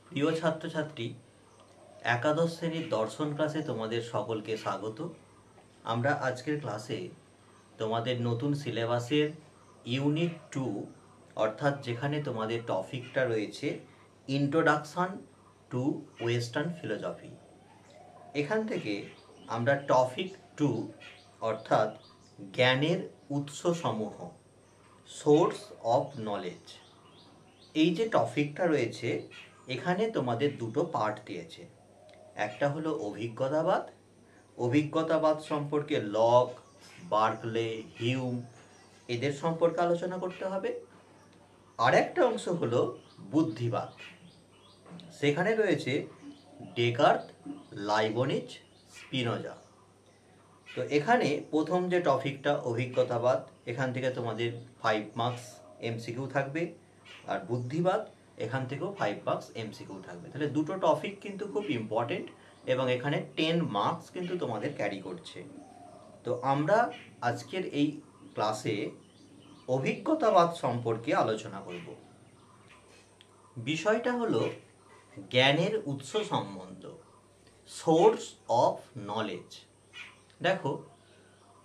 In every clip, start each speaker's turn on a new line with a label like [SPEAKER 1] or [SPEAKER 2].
[SPEAKER 1] প্রিয় ছাত্রছাত্রী, একাদশ শ্রেণীর দর্শন ক্লাসে তোমাদের সকলকে স্বাগত। আমরা আজকের ক্লাসে তোমাদের নতুন সিলেবাসের ইউনিট 2 অর্থাৎ যেখানে তোমাদের টপিকটা রয়েছে ইন্ট্রোডাকশন টু ওয়েস্টার্ন ফিলোসফি, এখান থেকে আমরা টপিক 2 অর্থাৎ জ্ঞানের উৎসসমূহ, সোর্স অফ নলেজ, এই যে টপিকটা রয়েছে এখানে তোমাদের দুটো পার্ট দিয়েছে। একটা হলো অভিজ্ঞতাবাদ, অভিজ্ঞতাবাদ সম্পর্কে লক, বার্কলে, হিউম এদের সম্পর্কে আলোচনা করতে হবে। আর একটা অংশ হলো বুদ্ধিবাদ, সেখানে রয়েছে ডেকার্ত, লাইবনিজ, স্পিনোজা। তো এখানে প্রথম যে টপিকটা অভিজ্ঞতাবাদ, এখান থেকে তোমাদের 5 মার্কস এমসিকিউ থাকবে, আর বুদ্ধিবাদ এখান থেকেও 5 মার্কস এমসিকিউ থাকবে। তাহলে দুটো টপিক কিন্তু খুব ইম্পর্টেন্ট এবং এখানে 10 মার্কস কিন্তু তোমাদের ক্যারি করছে। তো আমরা আজকের এই ক্লাসে অভিজ্ঞতাবাদ সম্পর্কে আলোচনা করব। বিষয়টা হলো জ্ঞানের উৎস সম্বন্ধ, সোর্স অফ নলেজ। দেখো,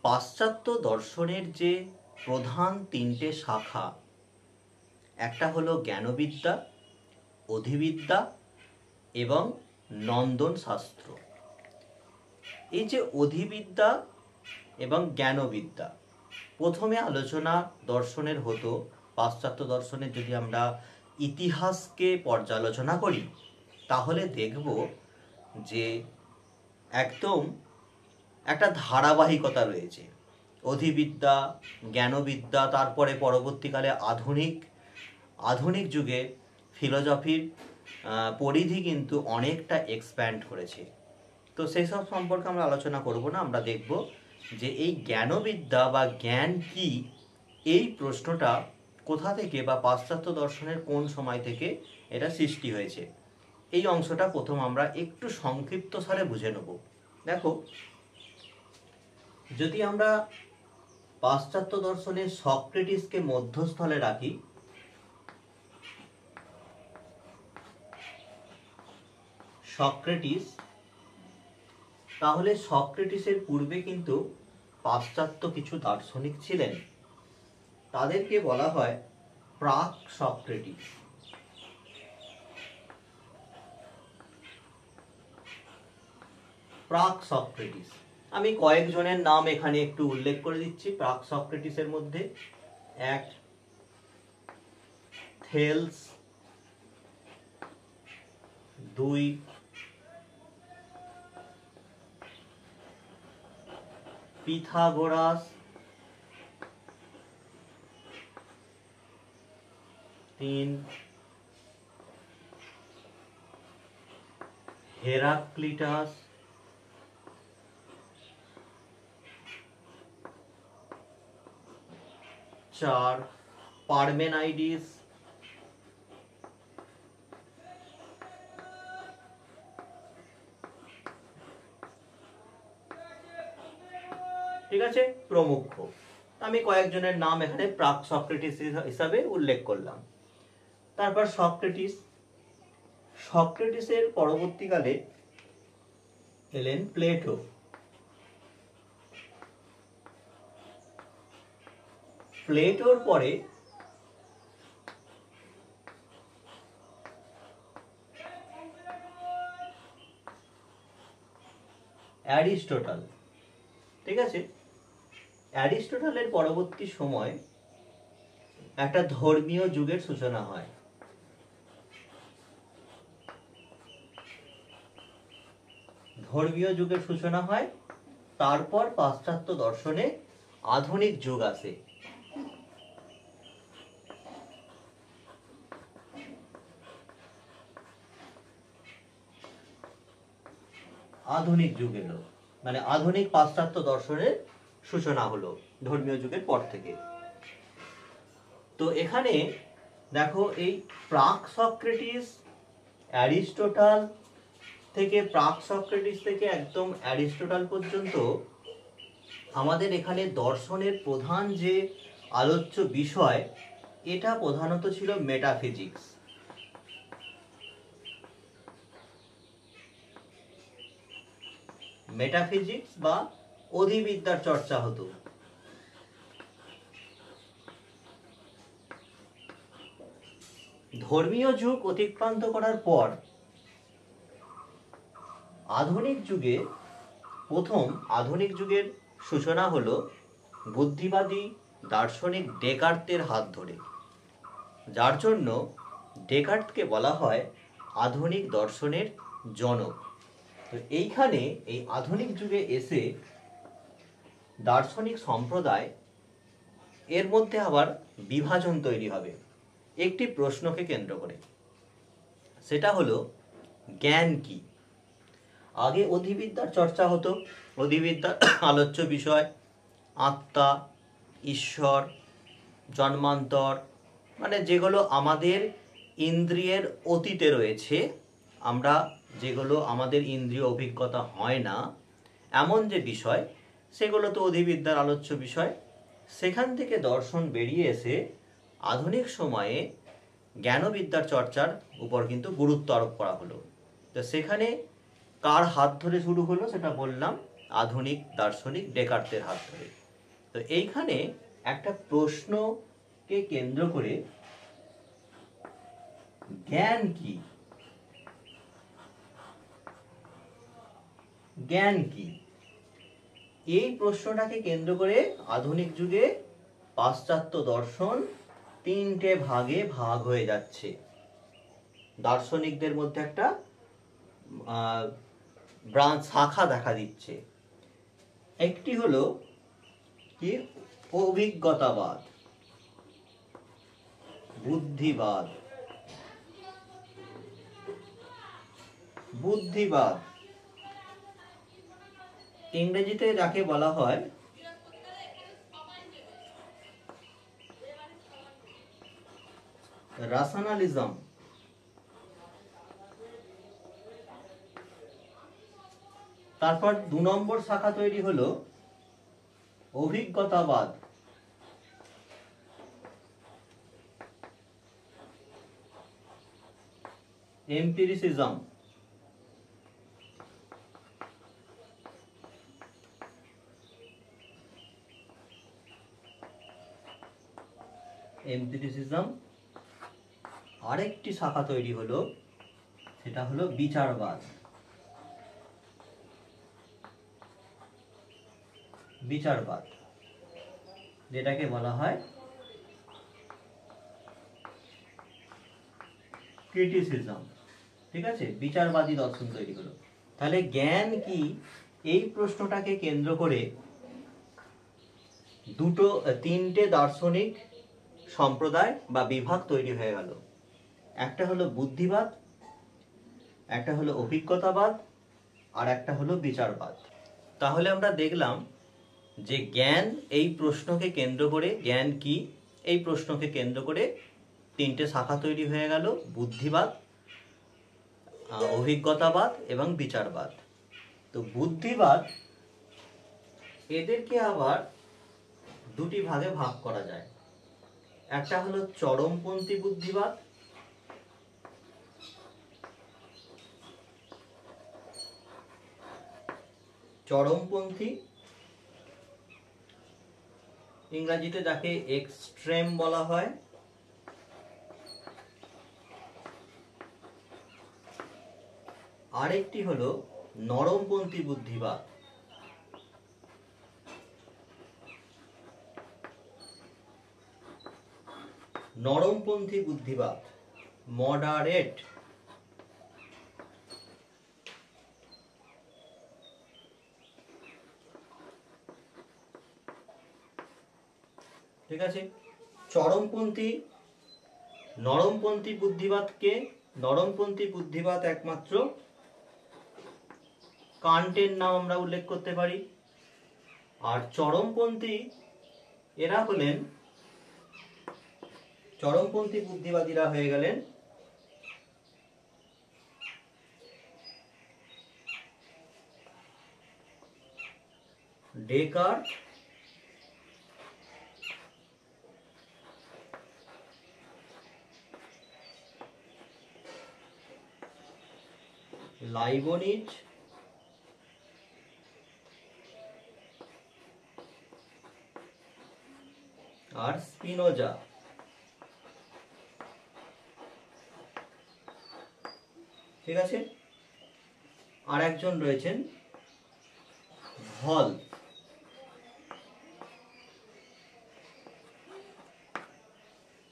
[SPEAKER 1] পাশ্চাত্য দর্শনের যে প্রধান 3টে শাখা, একটা হলো জ্ঞানবিদ্যা, অধিবিদ্যা এবং নন্দন শাস্ত্র। এই যে অধিবিদ্যা এবং জ্ঞানবিদ্যা, প্রথমে আলোচনা দর্শনের হতো পাশ্চাত্য দর্শনের। যদি আমরা ইতিহাসকে পর্যালোচনা করি তাহলে দেখব যে একদম একটা ধারাবাহিকতা রয়েছে। অধিবিদ্যা, জ্ঞানবিদ্যা, তারপরে পরবর্তীকালে আধুনিক যুগে ফিলোসফির পরিধি কিন্তু অনেকটা এক্সপ্যান্ড করেছে। তো সেই সব সম্পর্কে আমরা আলোচনা করব না। আমরা দেখব যে এই জ্ঞানবিদ্যা বা জ্ঞান কি, এই প্রশ্নটা কোথা থেকে বা পাশ্চাত্য দর্শনের কোন সময় থেকে এটা সৃষ্টি হয়েছে, এই অংশটা প্রথম আমরা একটু সংক্ষিপ্ত সারে বুঝে নেব। দেখো, যদি আমরা পাশ্চাত্য দর্শনের সক্রেটিসকে মধ্যস্থলে রাখি, সক্রেটিস, তাহলে সক্রেটিসের পূর্বে কিন্তু পাশ্চাত্য কিছু দার্শনিক ছিলেন, তাদেরকে বলা হয় প্রাক সক্রেটিস। প্রাক সক্রেটিস, আমি কয়েকজনের নাম এখানে একটু উল্লেখ করে দিচ্ছি। প্রাক সক্রেটিসের মধ্যে 1 থেলস, 2 পিথাগোরাস, 3 হেরাক্লিটাস, 4 পারমেনাইডিস, 5 প্রমুখ। আমি কয়েকজনের নাম এখানে প্রাক সক্রেটিস হিসাবে উল্লেখ করলাম। তারপর সক্রেটিসের পরবর্তীকালে এলেন প্লেটো। প্লেটোর পরে অ্যারিস্টটল। ঠিক আছে, অ্যারিস্টটলের পরবর্তী সময় একটা ধর্মীয় যুগের সূচনা হয়। তারপর পাশ্চাত্য দর্শনে আধুনিক যুগ আসে। আধুনিক যুগ এলো, মানে আধুনিক পাশ্চাত্য দর্শনের সূচনা হলো ধর্মীয় যুগের পর থেকে। তো এখানে দেখো, এই প্রাক সক্রেটিস, অ্যারিস্টটল থেকে, প্রাক সক্রেটিস থেকে একদম অ্যারিস্টটল পর্যন্ত আমাদের এখানে দর্শনের প্রধান যে আলোচ্য বিষয়, এটা প্রধানত ছিল মেটাফিজিক্স। মেটাফিজিক্স বা অধিবিদ্যার চর্চা হতো। ধর্মীয় যুগ অতিক্রান্ত করার পর আধুনিক যুগের সূচনা হলো বুদ্ধিবাদী দার্শনিক ডেকার্তের হাত ধরে, যার জন্য ডেকার্তকে বলা হয় আধুনিক দর্শনের জনক। তো এইখানে এই আধুনিক যুগে এসে দার্শনিক সম্প্রদায় এর মধ্যে আবার বিভাজন তৈরি হবে একটি প্রশ্নকে কেন্দ্র করে, সেটা হলো জ্ঞান কি। আগে অধিবিদ্যার চর্চা হতো, অধিবিদ্যার আলোচ্য বিষয় আত্মা, ঈশ্বর, জন্মান্তর, মানে যেগুলো আমাদের ইন্দ্রিয়ের অতীতে রয়েছে, আমরা যেগুলো আমাদের ইন্দ্রিয় অভিজ্ঞতা হয় না এমন যে বিষয়, সেগুলো তো অধিবিদ্যার আলোচ্য বিষয়। সেখান থেকে দর্শন বেরিয়ে এসে আধুনিক সময়ে জ্ঞানবিদ্যার চর্চার উপর কিন্তু গুরুত্ব আরোপ করা হলো। তো সেখানে কার হাত ধরে শুরু হলো সেটা বললাম, আধুনিক দার্শনিক ডেকার্তের হাত ধরে। তো এইখানে একটা প্রশ্নকে কেন্দ্র করে জ্ঞান কি, জ্ঞান কি, এই প্রশ্নটাকে কেন্দ্র করে আধুনিক যুগে পাশ্চাত্য দর্শন তিনটে ভাগে ভাগ হয়ে যাচ্ছে। দার্শনিকদের মধ্যে একটা ব্রাঞ্চ, শাখা দেখা দিচ্ছে। একটি হলো কি অভিজ্ঞতাবাদ, বুদ্ধিবাদ, বুদ্ধিবাদ ইংরেজিতে যাকে বলা হয় রাশনালিজম। তারপর 2 নম্বর শাখা তৈরি হলো অভিজ্ঞতাবাদ, এম্পিরিসিজম। এম্পিরিসিজম। আরেকটি শাখা তৈরি হলো, সেটা হলো বিচারবাদ। বিচারবাদ যেটাকে বলা হয় ক্রিটিসিজম। ঠিক আছে, বিচারবাদী দর্শন তৈরি হলো। তাহলে জ্ঞান কি, এই প্রশ্নটাকে কেন্দ্র করে তিনটে দার্শনিক সম্প্রদায় বা বিভাগ তৈরি হয়ে গেল। একটা হলো বুদ্ধিবাদ, একটা হলো অভিজ্ঞতাবাদ, আর একটা হলো বিচারবাদ। তাহলে আমরা দেখলাম যে জ্ঞান, এই প্রশ্নকে কেন্দ্র করে, জ্ঞান কি এই প্রশ্নকে কেন্দ্র করে তিনটে শাখা তৈরি হয়ে গেল, বুদ্ধিবাদ, অভিজ্ঞতাবাদ এবং বিচারবাদ। তো বুদ্ধিবাদ, এদেরকে আবার দুটি ভাগে ভাগ করা যায়। একটা হলো চরমপন্থী বুদ্ধিবাদ, চরমপন্থী ইংরেজিতে যাকে এক্সট্রিম বলা হয়, আরেকটি হলো নরমপন্থী বুদ্ধিবাদ। নরমপন্থী বুদ্ধিবাদ, মডারেট। ঠিক আছে, নরমপন্থী বুদ্ধিবাদ একমাত্র কান্টের নাম আমরা উল্লেখ করতে পারি। আর চরমপন্থী বুদ্ধিবাদীরা হয়ে গেলেন ডেকার্ট, লাইবনিজ আর স্পিনোজা। ঠিক আছে, আর একজন রয়েছেন ভল।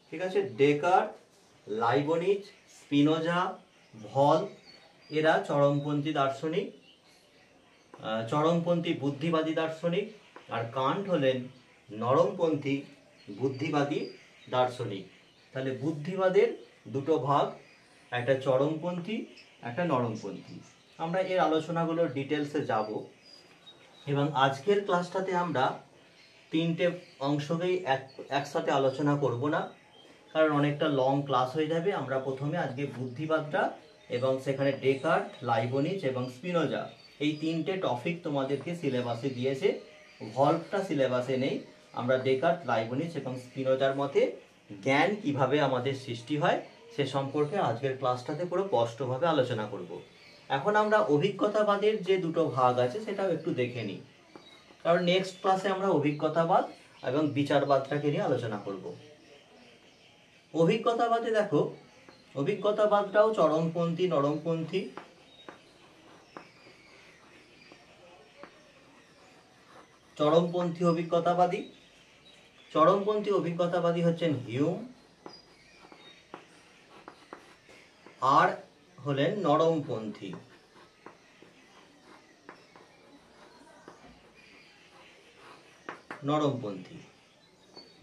[SPEAKER 1] ঠিক আছে, ডেকার, লাইবনিজ, স্পিনোজা, ভল এরা চরমপন্থী দার্শনিক, চরমপন্থী বুদ্ধিবাদী দার্শনিক। আর কান্ট হলেন নরমপন্থী বুদ্ধিবাদী দার্শনিক। তাহলে বুদ্ধিবাদের দুটো ভাগ, একটা চরমপন্থী, একটা নরমপন্থী। আমরা এর আলোচনাগুলোর ডিটেলসে যাব এবং আজকের ক্লাসটাতে আমরা তিনটে অংশকেই একসাথে আলোচনা করব না, কারণ অনেকটা লং ক্লাস হয়ে যাবে। আমরা প্রথমে আজকে বুদ্ধিবাদটা এবং সেখানে ডেকার্ট, লাইবনিজ এবং স্পিনোজা এই তিনটে টপিক তোমাদেরকে সিলেবাসে দিয়েছে। ভলভটা সিলেবাসে নেই। আমরা ডেকার্ট, লাইবনিজ এবং স্পিনোজার মতে জ্ঞান কিভাবে আমাদের সৃষ্টি হয় সে সম্পর্কে আজকের ক্লাসটাতে পুরো স্পষ্টভাবে আলোচনা করব। এখন আমরা অভিজ্ঞতাবাদের যে দুটো ভাগ আছে সেটাও একটু দেখে নিই, কারণ নেক্সট ক্লাসে আমরা অভিজ্ঞতাবাদ এবং বিচারবাদটাকে নিয়ে আলোচনা করব। অভিজ্ঞতাবাদে দেখো, অভিজ্ঞতাবাদটাও চরমপন্থী, নরমপন্থী। চরমপন্থী অভিজ্ঞতাবাদী, চরমপন্থী অভিজ্ঞতাবাদী হচ্ছেন হিউম, আর হলেন নরমপন্থী নরমপন্থী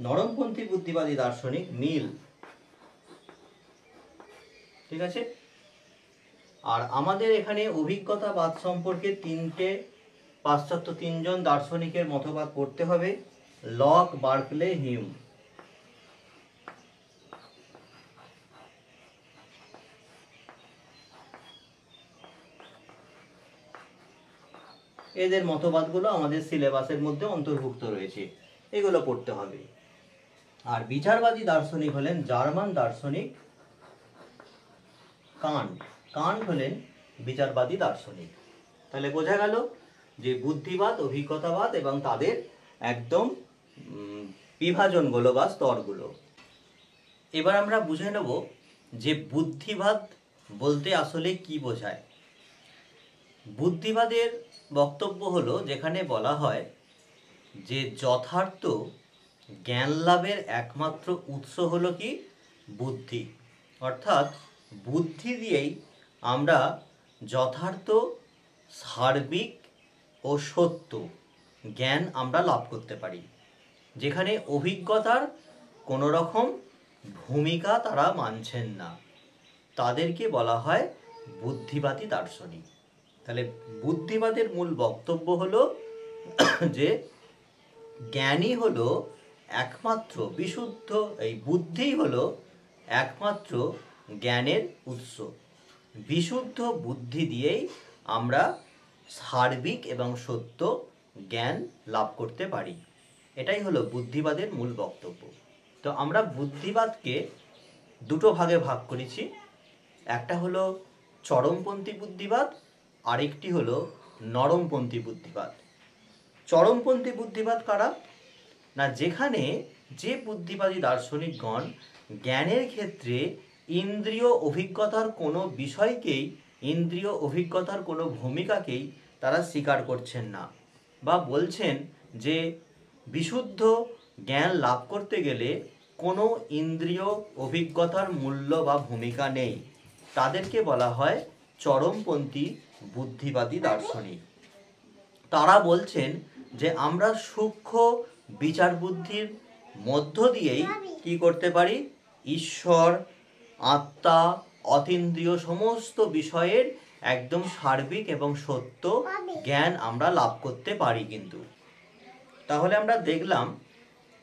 [SPEAKER 1] নরমপন্থী বুদ্ধিবাদী দার্শনিক মিল। ঠিক আছে, আর আমাদের এখানে অভিজ্ঞতাবাদ সম্পর্কে পাশ্চাত্য তিনজন দার্শনিকের মতবাদ পড়তে হবে: লক, বার্কলে, হিউম। এদের মতবাদগুলো আমাদের সিলেবাসের মধ্যে অন্তর্ভুক্ত রয়েছে, এগুলো পড়তে হবে। আর বিচারবাদী দার্শনিক হলেন জার্মান দার্শনিক কান্ট। কান্ট হলেন বিচারবাদী দার্শনিক। তাহলে বোঝা গেল যে বুদ্ধিবাদ, অভিজ্ঞতাবাদ এবং তাদের একদম বিভাজনগুলো বা স্তরগুলো। এবার আমরা বুঝে নেব যে বুদ্ধিবাদ বলতে আসলে কি বোঝায়। বুদ্ধিবাদের বক্তব্য হলো যেখানে বলা হয় যে যথার্থ জ্ঞান লাভের একমাত্র উৎস হলো কি? বুদ্ধি। অর্থাৎ বুদ্ধি দিয়েই আমরা যথার্থ, সার্বিক ও সত্য জ্ঞান আমরা লাভ করতে পারি, যেখানে অভিজ্ঞতার কোনো রকম ভূমিকা তারা মানছেন না, তাদেরকে বলা হয় বুদ্ধিবাদী দার্শনিক। তাহলে বুদ্ধিবাদের মূল বক্তব্য হলো যে জ্ঞানই হলো একমাত্র বিশুদ্ধ, এই বুদ্ধিই হলো একমাত্র জ্ঞানের উৎস। বিশুদ্ধ বুদ্ধি দিয়েই আমরা সার্বিক এবং সত্য জ্ঞান লাভ করতে পারি। এটাই হলো বুদ্ধিবাদের মূল বক্তব্য। তো আমরা বুদ্ধিবাদকে দুটো ভাগে ভাগ করেছি, একটা হলো চরমপন্থী বুদ্ধিবাদ, আরেকটি হলো নরমপন্থী বুদ্ধিবাদ। চরমপন্থী বুদ্ধিবাদ কারা? না, যেখানে যে বুদ্ধিবাদী দার্শনিকগণ জ্ঞানের ক্ষেত্রে ইন্দ্রিয় অভিজ্ঞতার কোনো বিষয়কেই, ইন্দ্রিয় অভিজ্ঞতার কোনো ভূমিকাকেই তারা স্বীকার করছেন না, বা বলছেন যে বিশুদ্ধ জ্ঞান লাভ করতে গেলে কোনো ইন্দ্রিয় অভিজ্ঞতার মূল্য বা ভূমিকা নেই, তাদেরকে বলা হয় চরমপন্থী বুদ্ধিবাদী দার্শনিক। তারা বলছেন যে আমরা সূক্ষ্ম বিচার বুদ্ধির মধ্য দিয়েই কি করতে পারি? ঈশ্বর, আত্মা, অতীন্দ্রিয় সমস্ত বিষয়ের একদম সার্বিক এবং সত্য জ্ঞান আমরা লাভ করতে পারি। কিন্তু তাহলে আমরা দেখলাম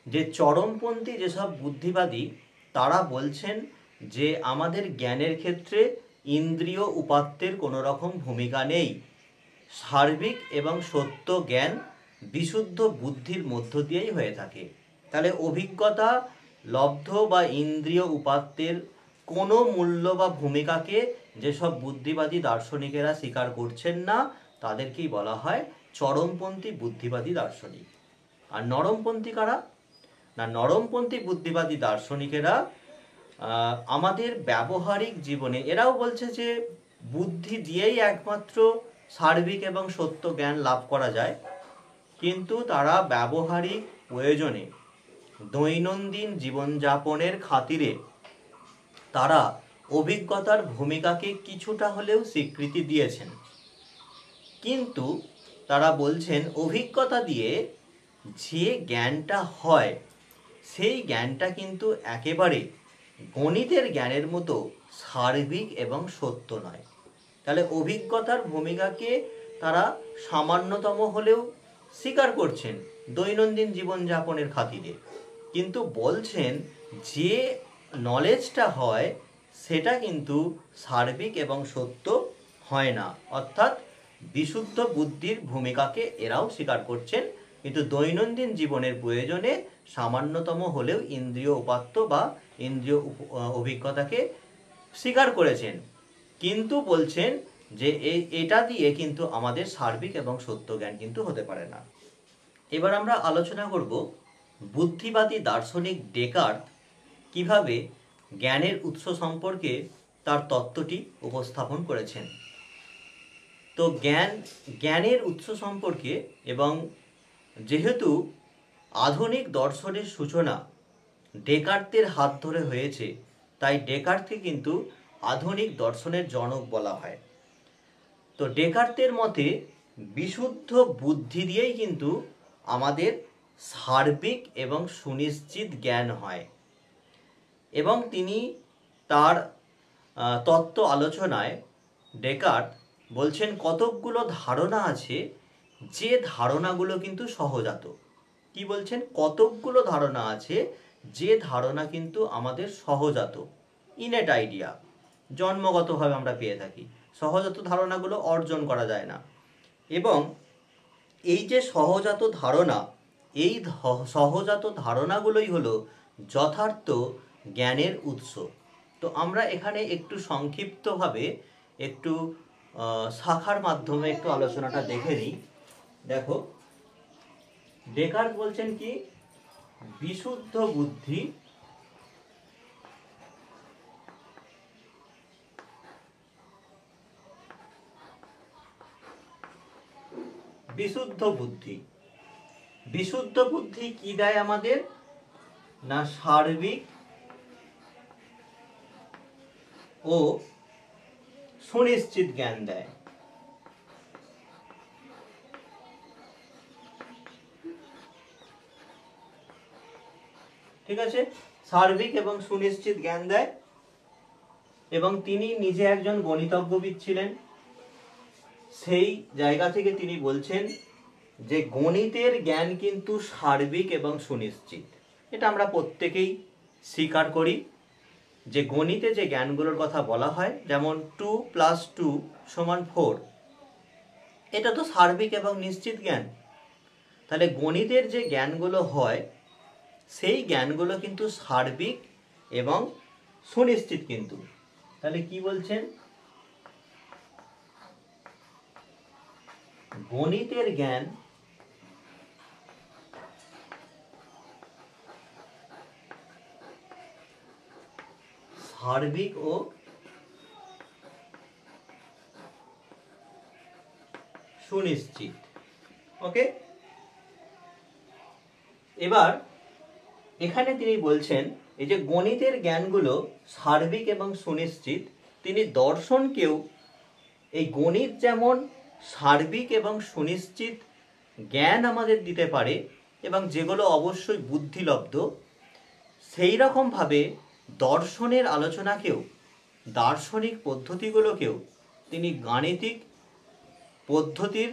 [SPEAKER 1] যে চরমপন্থী যেসব বুদ্ধিবাদী তারা বলছেন যে আমাদের জ্ঞানের ক্ষেত্রে ইন্দ্রিয় উপাত্তের কোনো রকম ভূমিকা নেই, সার্বিক এবং সত্য জ্ঞান বিশুদ্ধ বুদ্ধির মধ্য দিয়েই হয়ে থাকে। তাহলে অভিজ্ঞতা লব্ধ বা ইন্দ্রিয় উপাত্তের কোনো মূল্য বা ভূমিকাকে যেসব বুদ্ধিবাদী দার্শনিকেরা স্বীকার করছেন না, তাদেরকেই বলা হয় চরমপন্থী বুদ্ধিবাদী দার্শনিক। আর নরমপন্থী কারা? না নরমপন্থী বুদ্ধিবাদী দার্শনিকেরা আমাদের ব্যবহারিক জীবনে, এরাও বলছে যে বুদ্ধি দিয়েই একমাত্র সার্বিক এবং সত্য জ্ঞান লাভ করা যায়, কিন্তু তারা ব্যবহারিক প্রয়োজনে দৈনন্দিন জীবনযাপনের খাতিরে তারা অভিজ্ঞতার ভূমিকাকে কিছুটা হলেও স্বীকৃতি দিয়েছেন। কিন্তু তারা বলছেন অভিজ্ঞতা দিয়ে যে জ্ঞানটা হয় সেই জ্ঞানটা কিন্তু একেবারে গণিতের জ্ঞানের মতো সার্বিক এবং সত্য নয়। তাহলে অভিজ্ঞতার ভূমিকাকে তারা সামান্যতম হলেও স্বীকার করছেন দৈনন্দিন জীবনযাপনের খাতিরে, কিন্তু বলছেন যে নলেজটা হয় সেটা কিন্তু সার্বিক এবং সত্য হয় না। অর্থাৎ বিশুদ্ধ বুদ্ধির ভূমিকাকে এরাও স্বীকার করছেন, কিন্তু দৈনন্দিন জীবনের প্রয়োজনে সামান্যতম হলেও ইন্দ্রিয় উপাত্ত বা ইন্দ্রিয় অভিজ্ঞতাকে স্বীকার করেছেন, কিন্তু বলছেন যে এটা দিয়ে কিন্তু আমাদের সার্বিক এবং সত্য জ্ঞান কিন্তু হতে পারে না। এবার আমরা আলোচনা করব বুদ্ধিবাদী দার্শনিক ডেকার্ত কিভাবে জ্ঞানের উৎস সম্পর্কে তার তত্ত্বটি উপস্থাপন করেছেন। তো জ্ঞানের উৎস সম্পর্কে, এবং যেহেতু আধুনিক দর্শনের সূচনা ডেকার্তের হাত ধরে হয়েছে, তাই ডেকার্তকে কিন্তু আধুনিক দর্শনের জনক বলা হয়। তো ডেকার্তের মতে বিশুদ্ধ বুদ্ধি দিয়েই কিন্তু আমাদের সার্বিক এবং সুনিশ্চিত জ্ঞান হয়, এবং তিনি তার তত্ত্ব আলোচনায় ডেকার্ত বলছেন কতকগুলো ধারণা আছে যে ধারণাগুলো কিন্তু সহজাত। কি বলছেন? কতকগুলো ধারণা আছে যে ধারণা কিন্তু আমাদের সহজাত, ইনেট আইডিয়া, জন্মগতভাবে আমরা পেয়ে থাকি। সহজাত ধারণাগুলো অর্জন করা যায় না, এবং এই যে সহজাত ধারণা, এই সহজাত ধারণাগুলোই হলো যথার্থ জ্ঞানের উৎস। তো আমরা এখানে একটু সংক্ষিপ্তভাবে একটু শাখার মাধ্যমে একটু আলোচনাটা দেখে নিই। দেখো, ডেকার্ত বলছেন কি, বিশুদ্ধ বুদ্ধি বিশুদ্ধ বুদ্ধি কি দেয় আমাদের? না সার্বিক ও সুনিশ্চিত জ্ঞান দেয়। ঠিক আছে, সার্বিক এবং সুনিশ্চিত জ্ঞান দেয়। এবং তিনি নিজে একজন গণিতজ্ঞবিদ ছিলেন, সেই জায়গা থেকে তিনি বলছেন যে গণিতের জ্ঞান কিন্তু সার্বিক এবং সুনিশ্চিত। এটা আমরা প্রত্যেকেই স্বীকার করি যে গণিতে যে জ্ঞানগুলোর কথা বলা হয়, যেমন 2 + 2 = 4, এটা তো সার্বিক এবং নিশ্চিত জ্ঞান। তাহলে গণিতের যে জ্ঞানগুলো হয় সেই জ্ঞানগুলো কিন্তু সার্বিক এবং সুনিশ্চিত কিন্তু। তাহলে কি বলছেন? গণিতের জ্ঞান সার্বিক ও সুনিশ্চিত। ওকে, এবার এখানে তিনি বলছেন এই যে গণিতের জ্ঞানগুলো সার্বিক এবং সুনিশ্চিত, তিনি দর্শনকেও এই গণিত যেমন সার্বিক এবং সুনিশ্চিত জ্ঞান আমাদের দিতে পারে এবং যেগুলো অবশ্যই বুদ্ধিলব্ধ, সেই রকমভাবে দর্শনের আলোচনাকেও, দার্শনিক পদ্ধতিগুলোকেও তিনি গাণিতিক পদ্ধতির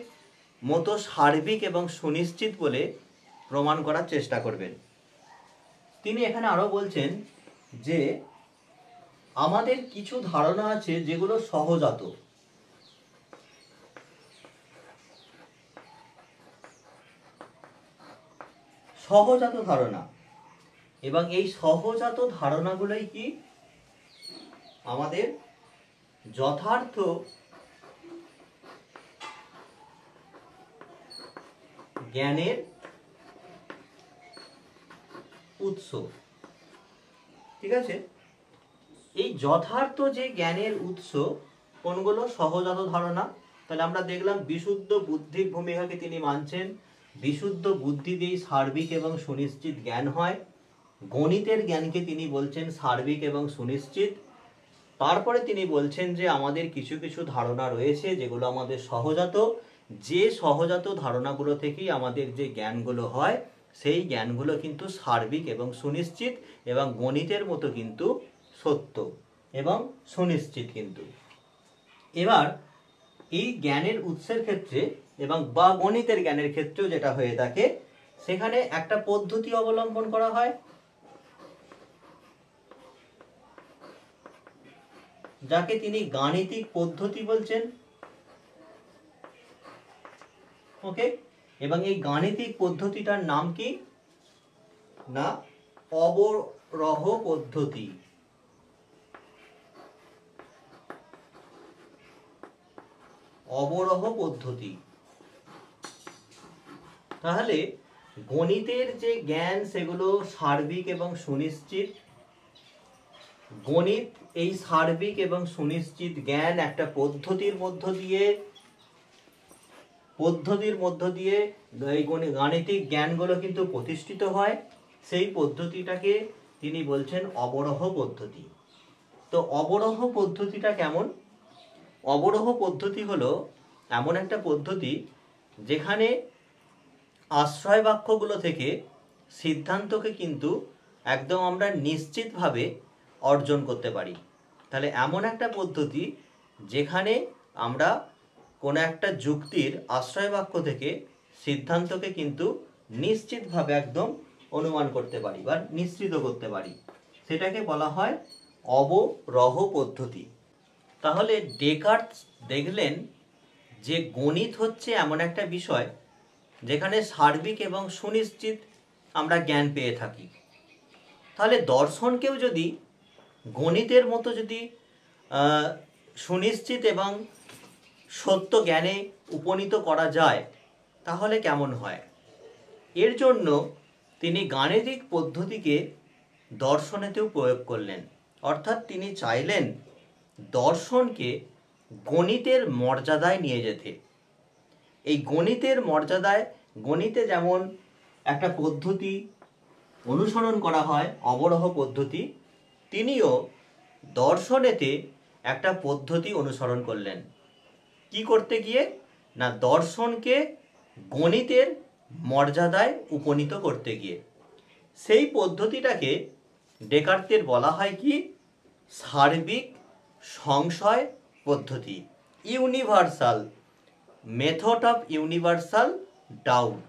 [SPEAKER 1] মতো সার্বিক এবং সুনিশ্চিত বলে প্রমাণ করার চেষ্টা করবেন। তিনি এখানে আরো বলছেন যে আমাদের কিছু ধারণা আছে যেগুলো সহজাত, ধারণা, এবং এই সহজাত ধারণাগুলোই কি আমাদের যথার্থ জ্ঞানের উৎস। ঠিক আছে, এই যথার্থ যে জ্ঞানের উৎস কোনগুলো? সহজাত ধারণা। তাহলে আমরা দেখলাম বিশুদ্ধ বুদ্ধির ভূমিকাকে তিনি মানছেন। বিশুদ্ধ বুদ্ধি দিয়েই সার্বিক এবং সুনিশ্চিত জ্ঞান হয়। গণিতের জ্ঞানকে তিনি বলছেন সার্বিক এবং সুনিশ্চিত। তারপরে তিনি বলছেন যে আমাদের কিছু কিছু ধারণা রয়েছে যেগুলো আমাদের সহজাত, যে সহজাত ধারণাগুলো থেকেই আমাদের যে জ্ঞানগুলো হয় সেই জ্ঞানগুলো কিন্তু সার্বিক এবং সুনিশ্চিত এবং গণিতের মতো কিন্তু সত্য এবং সুনিশ্চিত। কিন্তু এবার এই জ্ঞানের উৎসের ক্ষেত্রে এবং বা গণিতের জ্ঞানের ক্ষেত্রেও যেটা হয়ে থাকে, সেখানে একটা পদ্ধতি অবলম্বন করা হয় যাকে তিনি গাণিতিক পদ্ধতি বলছেন। ওকে, এবং এই গাণিতিক পদ্ধতিটার নাম কি না অবরোহ পদ্ধতি। অবরোহ পদ্ধতি। তাহলে গণিতের যে জ্ঞান সেগুলো সার্বিক এবং সুনিশ্চিত। গণিত এই সার্বিক এবং সুনিশ্চিত জ্ঞান একটা পদ্ধতির মধ্য দিয়ে এই গাণিতিক জ্ঞানগুলো কিন্তু প্রতিষ্ঠিত হয়। সেই পদ্ধতিটাকে তিনি বলছেন অবরোহ পদ্ধতি। তো অবরোহ পদ্ধতিটা কেমন? অবরোহ পদ্ধতি হলো এমন একটা পদ্ধতি যেখানে আশ্রয় বাক্যগুলো থেকে সিদ্ধান্তকে কিন্তু একদম আমরা নিশ্চিতভাবে অর্জন করতে পারি। তাহলে এমন একটা পদ্ধতি যেখানে আমরা কোনো একটা যুক্তির আশ্রয় বাক্য থেকে সিদ্ধান্তকে কিন্তু নিশ্চিতভাবে একদম অনুমান করতে পারি বা নিশ্চিত করতে পারি, সেটাকে বলা হয় অবরোহ পদ্ধতি। তাহলে ডেকার্টস দেখলেন যে গণিত হচ্ছে এমন একটা বিষয় যেখানে সার্বিক এবং সুনিশ্চিত আমরা জ্ঞান পেয়ে থাকি। তাহলে দর্শনকেও যদি গণিতের মতো যদি সুনিশ্চিত এবং সত্য জ্ঞানে উপনীত করা যায় তাহলে কেমন হয়? এর জন্য তিনি গাণিতিক পদ্ধতিকে দর্শনেতেও প্রয়োগ করলেন। অর্থাৎ তিনি চাইলেন দর্শনকে গণিতের মর্যাদায় নিয়ে যেতে। এই গণিতের মর্যাদায়, গণিতে যেমন একটা পদ্ধতি অনুসরণ করা হয় অবরোহ পদ্ধতি, তিনিও দর্শনেতে একটা পদ্ধতি অনুসরণ করলেন। কি করতে গিয়ে? না দর্শনকে গণিতের মর্যাদায় উপনীত করতে গিয়ে। সেই পদ্ধতিটাকে ডেকার্তের বলা হয় কি? সার্বিক সংশয় পদ্ধতি, universal method of universal doubt.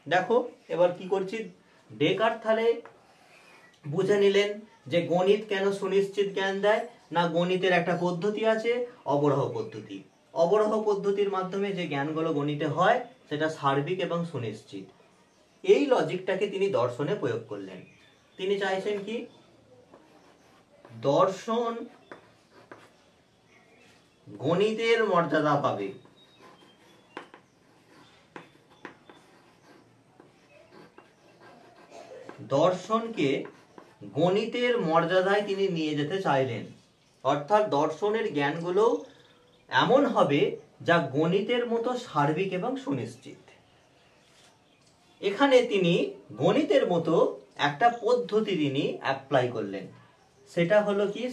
[SPEAKER 1] দেখো এবার কি করছি, ডেকার্ত তাহলে বুঝে নিলেন যে গণিত কেন সুনিশ্চিত জ্ঞান দেয়। না গণিতের একটা পদ্ধতি আছে অবরোহ পদ্ধতি। অবরোহ পদ্ধতির মাধ্যমে যে জ্ঞানগুলো গণিতে হয় সেটা সার্বিক এবং সুনিশ্চিত। এই লজিকটাকে তিনি দর্শনে প্রয়োগ করলেন। তিনি চাইছেন কি? দর্শন গণিতের মর্যাদা পাবে। দর্শনকে গণিতের মর্যাদায় তিনি নিয়ে যেতে চাইলেন। অর্থাৎ দর্শনের জ্ঞানগুলো এমন হবে যা গণিতের মতো সার্বিক এবং সুনিশ্চিত। এখানে তিনি গণিতের মতো একটা পদ্ধতি তিনি অ্যাপ্লাই করলেন, সেটা হলো কি?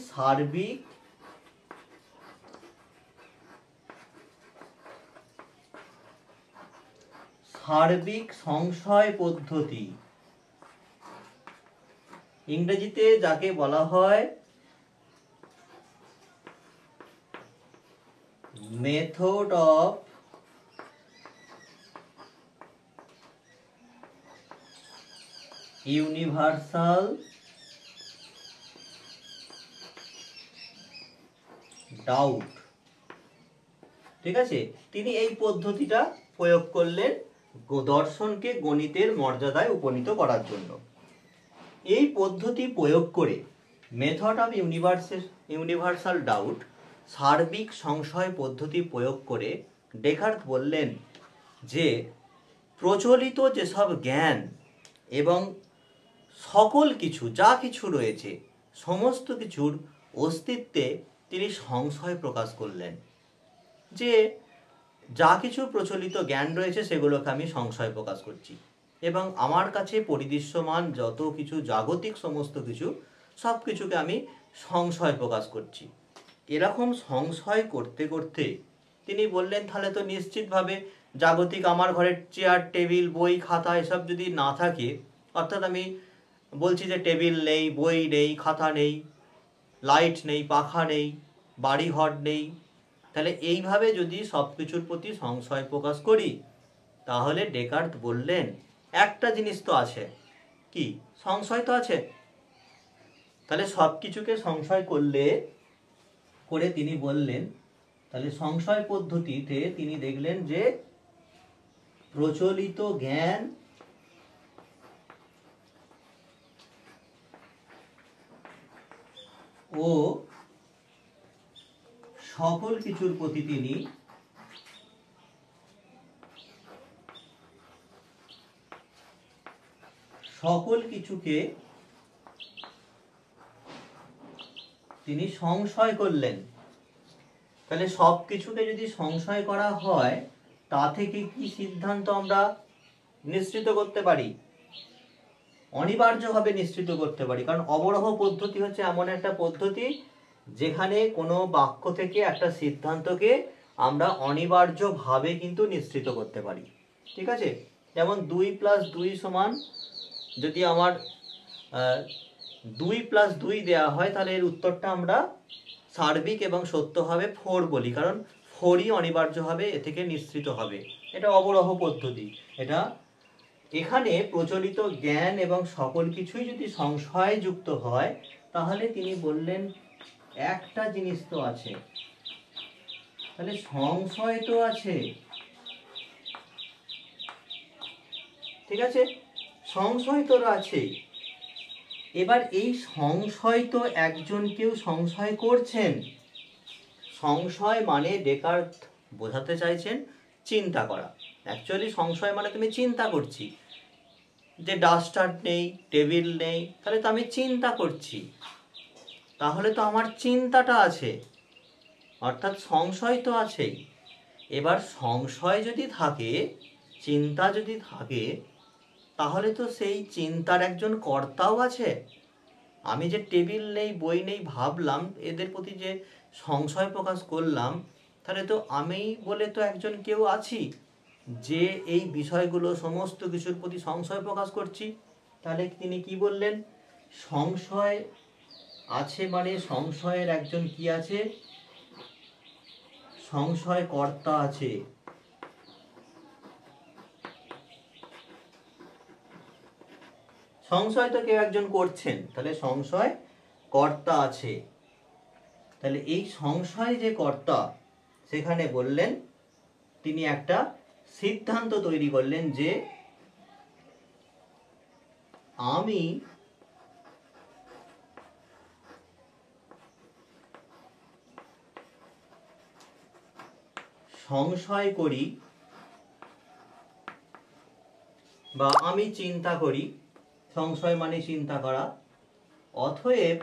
[SPEAKER 1] সার্বিক সংশয় পদ্ধতি। ইংরেজিতে যাকে বলা হয় মেথড অফ ইউনিভার্সাল ডাউট। ঠিক আছে, তিনি এই পদ্ধতিটা প্রয়োগ করলেন দর্শনকে গণিতের মর্যাদায় উপনীত করার জন্য। এই পদ্ধতি প্রয়োগ করে মেথড অফ ইউনিভার্সাল ডাউট, সার্বিক সংশয় পদ্ধতি প্রয়োগ করে ডেকার্ত বললেন যে প্রচলিত যেসব জ্ঞান এবং সকল কিছু যা কিছু রয়েছে সমস্ত কিছুর অস্তিত্বে তিনি সংশয় প্রকাশ করলেন, যে যা কিছু প্রচলিত জ্ঞান রয়েছে সেগুলোকে আমি সংশয় প্রকাশ করছি, এবং আমার কাছে পরিদৃশ্যমান যত কিছু জাগতিক সমস্ত কিছু সব কিছুকে আমি সংশয় প্রকাশ করছি। এরকম সংশয় করতে করতে তিনি বললেন, তাহলে তো নিশ্চিতভাবে জাগতিক আমার ঘরের চেয়ার টেবিল বই খাতা এসব যদি না থাকে, অর্থাৎ আমি বলছি যে টেবিল নেই, বই নেই, খাতা নেই, লাইট নেই, পাখা নেই, বাড়ি ঘর নেই, তাহলে এইভাবে যদি সব কিছুর প্রতি সংশয় প্রকাশ করি, তাহলে ডেকার্ত বললেন একটা জিনিস তো আছে, কি? সংশয় তো আছে। তাহলে সব কিছুকে সংশয় করে তিনি বললেন, তাহলে সংশয় পদ্ধতিতে তিনি দেখলেন যে প্রচলিত জ্ঞান ও সকল কিছুর প্রতি তিনি সকল কিছুকে তিনি সংশয় করলেন। তাহলে সব কিছুকে যদি সংশয় করা হয়, তা থেকে কি সিদ্ধান্ত আমরা নিশ্চিত করতে পারি? অনিবার্যভাবে নিশ্চিত করতে পারি, কারণ অবরোহ পদ্ধতি হচ্ছে এমন একটা পদ্ধতি যেখানে কোনো বাক্য থেকে একটা সিদ্ধান্তকে আমরা অনিবার্যভাবে কিন্তু নিশ্চিত করতে পারি। ঠিক আছে? যেমন 2+2 সমান, যদি আমার 2+2 দেওয়া হয়, তাহলে এর উত্তরটা আমরা সার্বিক এবং সত্যভাবে 4 বলি, কারণ 4ই অনিবার্যভাবে এ থেকে নিশ্চিত হবে। এটা অবরোহ পদ্ধতি। এটা এখানে প্রচলিত জ্ঞান এবং সকল কিছুই যদি সংশয়যুক্ত হয়, তাহলে তিনি বললেন একটা জিনিস তো আছে, তাহলে সংশয় তো আছে। ঠিক আছে? সংশয় তো আছে। এবার এই সংশয় তো একজন কেউ সংশয় করছেন। সংশয় মানে ডেকার্ত বোঝাতে চাইছেন চিন্তা করা। অ্যাকচুয়ালি সংশয় মানে তুমি চিন্তা করছি যে ডাস্টার নেই, টেবিল নেই, তাহলে তো আমি চিন্তা করছি, তাহলে তো আমার চিন্তাটা আছে, অর্থাৎ সংশয় তো আছেই। এবার সংশয় যদি থাকে, চিন্তা যদি থাকে, তাহলে তো সেই চিন্তার একজন কর্তাও আছে। আমি যে টেবিল নেই, বই নেই ভাবলাম, এদের প্রতি যে সংশয় প্রকাশ করলাম, তাহলে তো আমি বলে তো একজন কেউ আছি যে এই বিষয়গুলো সমস্ত কিছুর প্রতি সংশয় প্রকাশ করছি। তাহলে তিনি কি বললেন? সংশয় আছে মানে সংশয়ের একজন কি আছে? সংশয় কর্তা আছে। সংশয় তো কেউ একজন করছেন, তাহলে সংশয় কর্তা আছে। তাহলে এই সংশয় যে কর্তা, সেখানে বললেন তিনি একটা সিদ্ধান্ত তৈরি করলেন যে আমি সংশয় করি বা আমি চিন্তা করি, সংশয় মানে চিন্তা করা, অতএব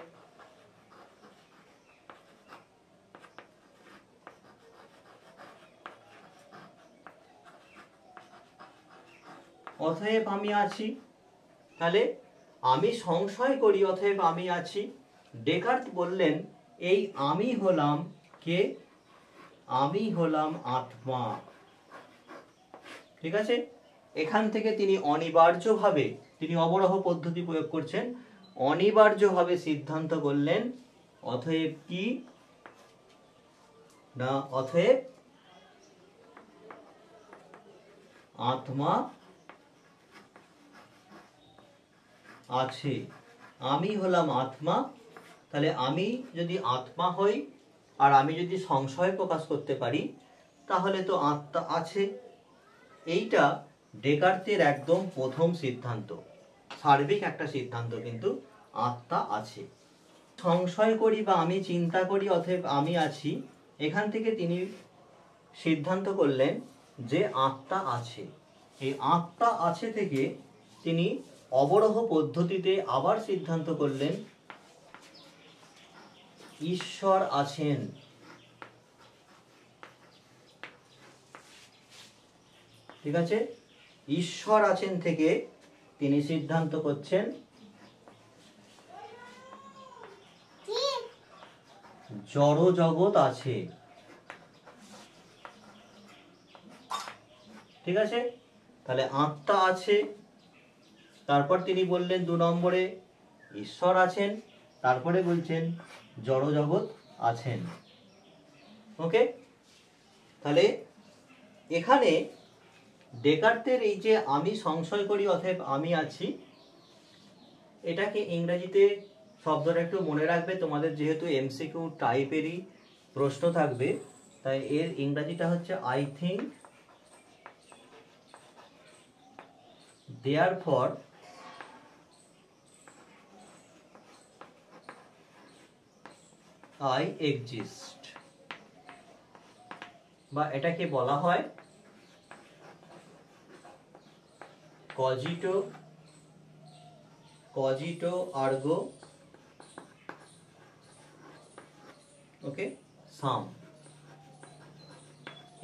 [SPEAKER 1] আমি আছি। তাহলে আমি সংশয় করি, অতএব আমি আছি। ডেকার্ত বললেন এই আমি হলাম কে? আমি হলাম আত্মা। ঠিক আছে? এখান থেকে তিনি অনিবার্যভাবে, তিনি অবরোহ পদ্ধতি প্রয়োগ করছেন, অনিবার্যভাবে সিদ্ধান্ত করলেন, অতএব কি না, অতএব আত্মা আছে। আমি হলাম আত্মা। তাহলে আমি যদি আত্মা হই আর আমি যদি সংশয় প্রকাশ করতে পারি, তাহলে তো আত্মা আছে। এইটা ডেকার্তের একদম প্রথম সিদ্ধান্ত, সার্বিক একটা সিদ্ধান্ত, কিন্তু আত্মা আছে। সংশয় করি বা আমি চিন্তা করি, অতএব আমি আছি। এখান থেকে তিনি সিদ্ধান্ত করলেন যে আত্মা আছে। এই আত্মা আছে থেকে তিনি অবরোহ পদ্ধতিতে আবার সিদ্ধান্ত করলেন ঈশ্বর আছেন। ঠিক আছে, ঈশ্বর আছেন থেকে তিনি সিদ্ধান্ত করছেন জড় জগৎ আছে। ঠিক আছে, তাহলে আত্মা আছে, তারপর তিনি বললেন 2 নম্বরে ঈশ্বর আছেন, তারপরে বলছেন জড় জগৎ আছেন। ওকে, তাহলে এখানে ডেকার্তের এই যে আমি সংশয় করি অতএব আমি আছি, এটাকে ইংরেজিতে শব্দটা একটু মনে রাখবে, তোমাদের যেহেতু এমসিকিউ টাইপেরই প্রশ্ন থাকবে, তাই এর ইংরেজিটা হচ্ছে I think therefore I exist, বা এটাকে বলা হয় cogito ergo ওকে সাম।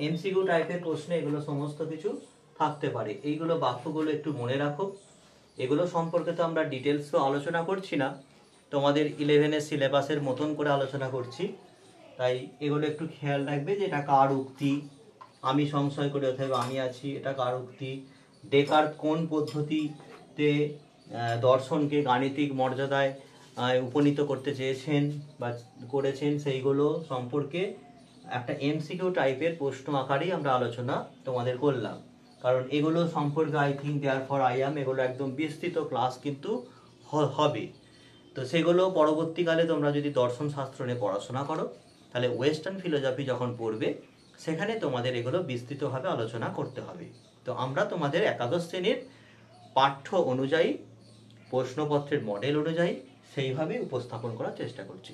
[SPEAKER 1] এমসিকিউ টাইপের প্রশ্নে এগুলো সমস্ত কিছু থাকতে পারে, এইগুলো বাক্যগুলো একটু মনে রাখো। এগুলো সম্পর্কে তো আমরা ডিটেলস তো আলোচনা করছি না, তোমাদের 11-এর সিলেবাসের মতন করে আলোচনা করছি, তাই এগুলো একটু খেয়াল রাখবে যে এটা কার উক্তি, আমি সংশয় করে অতএব আমি আছি, এটা কার উক্তি, ডেকার্ত কোন পদ্ধতিতে দর্শনকে গাণিতিক মর্যাদায় উপনীত করতে চেয়েছেন বা করেছেন, সেইগুলো সম্পর্কে একটা এমসিকিউ টাইপের প্রশ্ন আকারেই আমরা আলোচনা তোমাদের করলাম। কারণ এগুলো সম্পর্কে I think therefore I am এগুলো একদম বিস্তৃত ক্লাস কিন্তু হবে। তো সেগুলো পরবর্তীকালে তোমরা যদি দর্শন শাস্ত্র নিয়ে পড়াশোনা করো, তাহলে ওয়েস্টার্ন ফিলোসফি যখন পড়বে সেখানে তোমাদের এগুলো বিস্তৃতভাবে আলোচনা করতে হবে। তো আমরা তোমাদের একাদশ শ্রেণীর পাঠ্য অনুযায়ী, প্রশ্নপত্রের মডেল অনুযায়ী সেইভাবে উপস্থাপন করার চেষ্টা করছি।